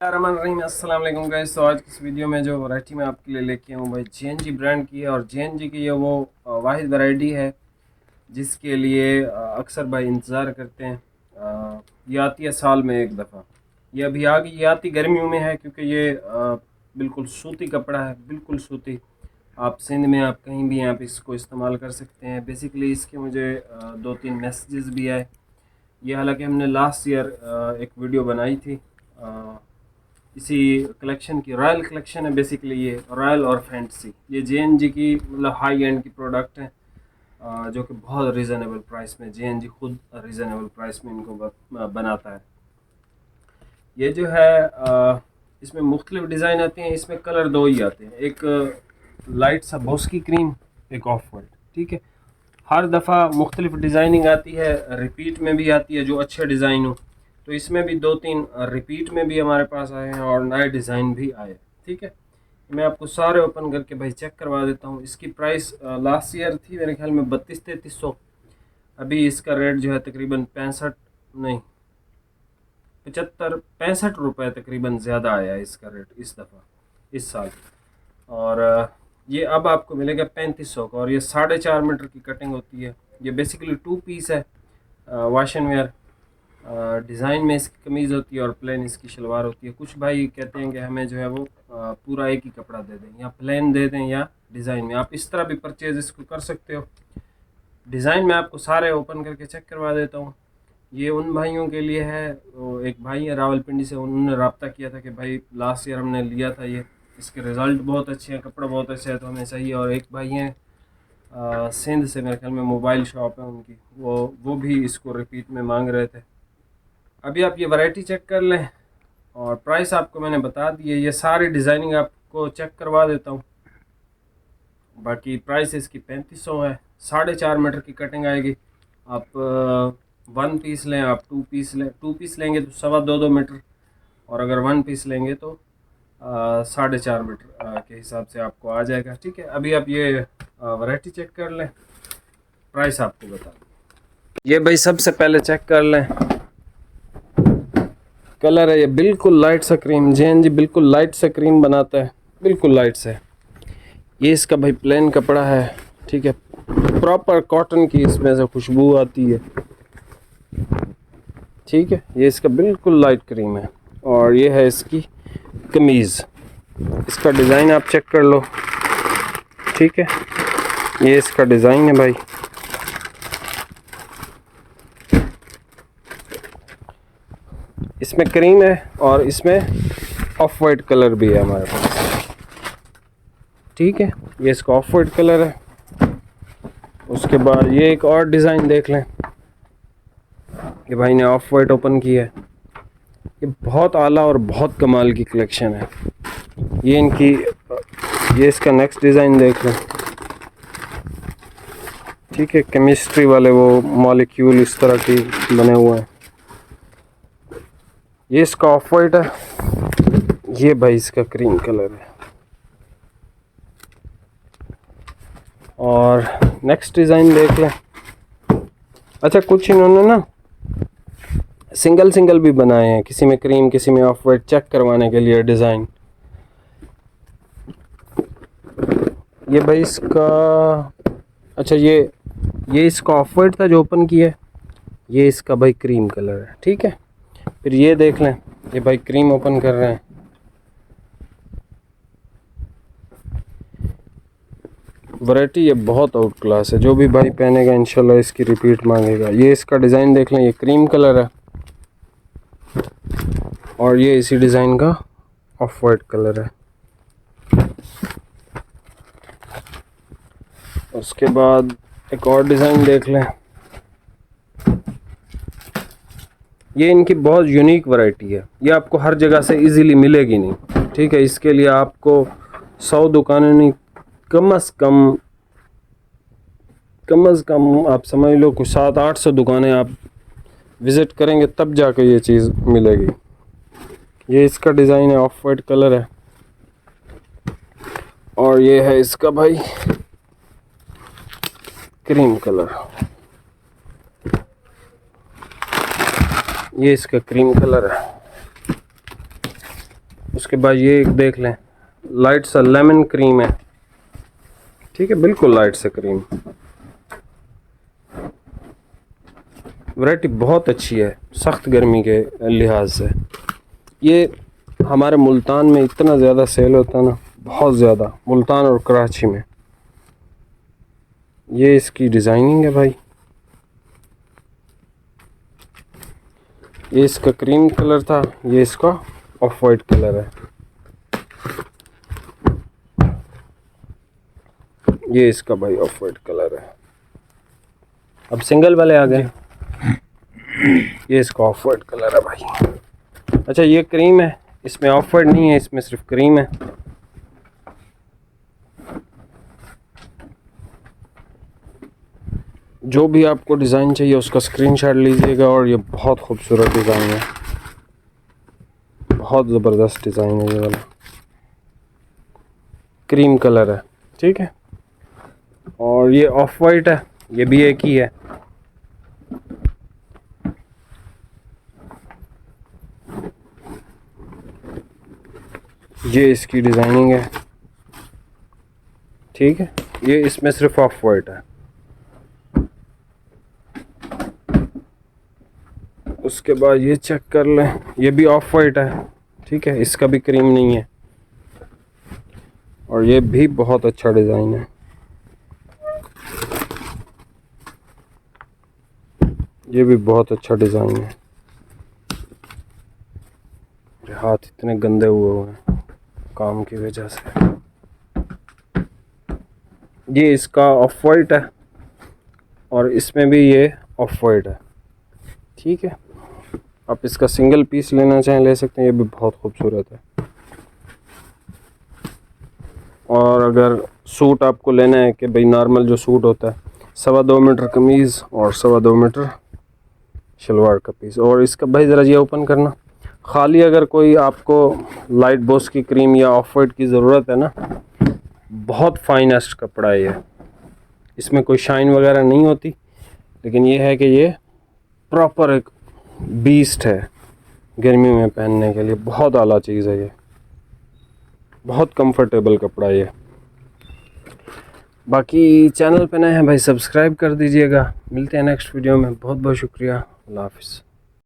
अस्सलाम वालेकुम गाइस। तो आज की इस वीडियो में जो वैरायटी मैं आपके लिए लेके आऊँ भाई जेएनजी ब्रांड की है। और जेएनजी की ये वो वाहिद वैरायटी है जिसके लिए अक्सर भाई इंतज़ार करते हैं। ये आती है साल में एक दफ़ा। ये अभी आ गई, ये आती गर्मियों में है क्योंकि ये बिल्कुल सूती कपड़ा है, बिल्कुल सूती। आप सिंध में आप कहीं भी आप इसको इस्तेमाल कर सकते हैं। बेसिकली इसके मुझे 2-3 मैसेजेस भी आए। ये हालांकि हमने लास्ट ईयर एक वीडियो बनाई थी इसी कलेक्शन की। रॉयल कलेक्शन है बेसिकली, ये रॉयल और फैंटेसी। ये जेएनजी की मतलब हाई एंड की प्रोडक्ट है जो कि बहुत रिजनेबल प्राइस में जेएनजी खुद रिजनेबल प्राइस में इनको बनाता है। ये जो है इसमें मुख्तलिफ डिज़ाइन आते हैं। इसमें कलर दो ही आते हैं, एक लाइट सा बॉस्की क्रीम, एक ऑफ वाइट। ठीक है, हर दफ़ा मुख्तलिफ डिज़ाइनिंग आती है, रिपीट में भी आती है जो अच्छे डिज़ाइन हो। तो इसमें भी 2-3 रिपीट में भी हमारे पास आए हैं और नए डिज़ाइन भी आए। ठीक है, मैं आपको सारे ओपन करके भाई चेक करवा देता हूँ। इसकी प्राइस लास्ट ईयर थी मेरे ख्याल में 32-3300। अभी इसका रेट जो है तकरीबन 65 नहीं 75-65 रुपये तकरीबन ज़्यादा आया है इसका रेट इस दफ़ा इस साल। और ये अब आपको मिलेगा 3500 का। और ये 4.5 मीटर की कटिंग होती है। ये बेसिकली 2 पीस है, वॉश एंड वेयर डिज़ाइन में इसकी कमीज़ होती है और प्लेन इसकी शलवार होती है। कुछ भाई कहते हैं कि हमें जो है वो पूरा एक ही कपड़ा दे दें, या प्लेन दे दें या डिज़ाइन में। आप इस तरह भी परचेज़ इसको कर सकते हो। डिज़ाइन में आपको सारे ओपन करके चेक करवा देता हूँ। ये उन भाइयों के लिए है, तो एक भाई है रावलपिंडी से, उन्होंने रब्ता किया था कि भाई लास्ट ईयर हमने लिया था ये, इसके रिज़ल्ट बहुत अच्छे हैं, कपड़ा बहुत अच्छा है, तो हमें चाहिए। और एक भाई हैं सिंध से, मेरे ख्याल में मोबाइल शॉप है उनकी, वो भी इसको रिपीट में मांग रहे थे। अभी आप ये वैरायटी चेक कर लें और प्राइस आपको मैंने बता दी है। ये सारी डिज़ाइनिंग आपको चेक करवा देता हूँ। बाकी प्राइस इसकी 3500 है। 4.5 मीटर की कटिंग आएगी। आप 1 पीस लें, आप 2 पीस लें, 2 पीस लेंगे तो 2.25-2 मीटर, और अगर 1 पीस लेंगे तो 4.5 मीटर के हिसाब से आपको आ जाएगा। ठीक है, अभी आप ये वैरायटी चेक कर लें, प्राइस आपको बता दें। ये भाई सबसे पहले चेक कर लें, कलर है ये बिल्कुल लाइट सा क्रीम। जेएनजी बिल्कुल लाइट सा क्रीम बनाता है, बिल्कुल लाइट से। ये इसका भाई प्लेन कपड़ा है। ठीक है, प्रॉपर कॉटन की इसमें से खुशबू आती है। ठीक है, ये इसका बिल्कुल लाइट क्रीम है। और ये है इसकी कमीज़, इसका डिज़ाइन आप चेक कर लो। ठीक है, ये इसका डिज़ाइन है भाई। इसमें क्रीम है और इसमें ऑफ वाइट कलर भी है हमारे पास। ठीक है, ये इसका ऑफ वाइट कलर है। उसके बाद ये एक और डिज़ाइन देख लें, ये भाई ने ऑफ वाइट ओपन की है। ये बहुत आला और बहुत कमाल की कलेक्शन है। ये इसका नेक्स्ट डिज़ाइन देख लें। ठीक है, केमिस्ट्री वाले वो मॉलिक्यूल इस तरह की बने हुए हैं। ये इसका ऑफ वाइट है। ये भाई इसका क्रीम कलर है। और नेक्स्ट डिज़ाइन देख लें। अच्छा, कुछ इन्होंने ना सिंगल सिंगल भी बनाए हैं, किसी में क्रीम किसी में ऑफ वाइट, चेक करवाने के लिए डिज़ाइन। ये भाई इसका, अच्छा ये इसका ऑफ वाइट था जो ओपन किया है। ये इसका भाई क्रीम कलर है। ठीक है, फिर ये देख लें, ये भाई क्रीम ओपन कर रहे हैं। वैरायटी ये बहुत आउट क्लास है, जो भी भाई पहनेगा इंशाल्लाह इसकी रिपीट मांगेगा। ये इसका डिज़ाइन देख लें, ये क्रीम कलर है और ये इसी डिज़ाइन का ऑफ वाइट कलर है। उसके बाद एक और डिज़ाइन देख लें। ये इनकी बहुत यूनिक वैरायटी है, ये आपको हर जगह से इजीली मिलेगी नहीं। ठीक है, इसके लिए आपको 100 दुकानें नहीं, कम से कम आप समझ लो कुछ 700-800 दुकानें आप विज़िट करेंगे तब जाकर ये चीज़ मिलेगी। ये इसका डिज़ाइन है, ऑफ वाइट कलर है। और ये है इसका भाई क्रीम कलर, ये इसका क्रीम कलर है। उसके बाद ये एक देख लें, लाइट सा लेमन क्रीम है, ठीक है, बिल्कुल लाइट सा क्रीम। वैरायटी बहुत अच्छी है सख्त गर्मी के लिहाज से। ये हमारे मुल्तान में इतना ज़्यादा सेल होता है ना, बहुत ज़्यादा, मुल्तान और कराची में। ये इसकी डिज़ाइनिंग है भाई, ये इसका क्रीम कलर था, ये इसका ऑफ वाइट कलर है। ये इसका भाई ऑफ वाइट कलर है। अब सिंगल वाले आ गए, ये इसका ऑफ वाइट कलर है भाई। अच्छा ये क्रीम है, इसमें ऑफ वाइट नहीं है, इसमें सिर्फ क्रीम है। जो भी आपको डिज़ाइन चाहिए उसका स्क्रीनशॉट लीजिएगा। और ये बहुत खूबसूरत डिज़ाइन है, बहुत ज़बरदस्त डिज़ाइन है ये वाला, क्रीम कलर है, ठीक है। और ये ऑफ वाइट है, ये भी एक ही है। ये इसकी डिज़ाइनिंग है, ठीक है। ये इसमें सिर्फ ऑफ वाइट है। उसके बाद ये चेक कर लें, ये भी ऑफ वाइट है, ठीक है, इसका भी क्रीम नहीं है। और ये भी बहुत अच्छा डिज़ाइन है, ये भी बहुत अच्छा डिज़ाइन है। हाथ इतने गंदे हुए हैं काम की वजह से। ये इसका ऑफ वाइट है और इसमें भी ये ऑफ वाइट है, ठीक है। आप इसका सिंगल पीस लेना चाहें ले सकते हैं, ये भी बहुत खूबसूरत है। और अगर सूट आपको लेना है कि भाई नॉर्मल जो सूट होता है, 2.25 मीटर कमीज़ और 2.25 मीटर शलवार का पीस। और इसका भाई ज़रा ये ओपन करना, खाली अगर कोई आपको लाइट बोस की क्रीम या ऑफ वाइट की ज़रूरत है ना, बहुत फाइनेस्ट कपड़ा है ये, इसमें कोई शाइन वगैरह नहीं होती, लेकिन ये है कि ये प्रॉपर एक बीस्ट है गर्मी में पहनने के लिए, बहुत आला चीज़ है ये, बहुत कंफर्टेबल कपड़ा ये। बाकी चैनल पे नए हैं भाई सब्सक्राइब कर दीजिएगा। मिलते हैं नेक्स्ट वीडियो में, बहुत बहुत शुक्रिया, अल्लाह हाफ़िज़।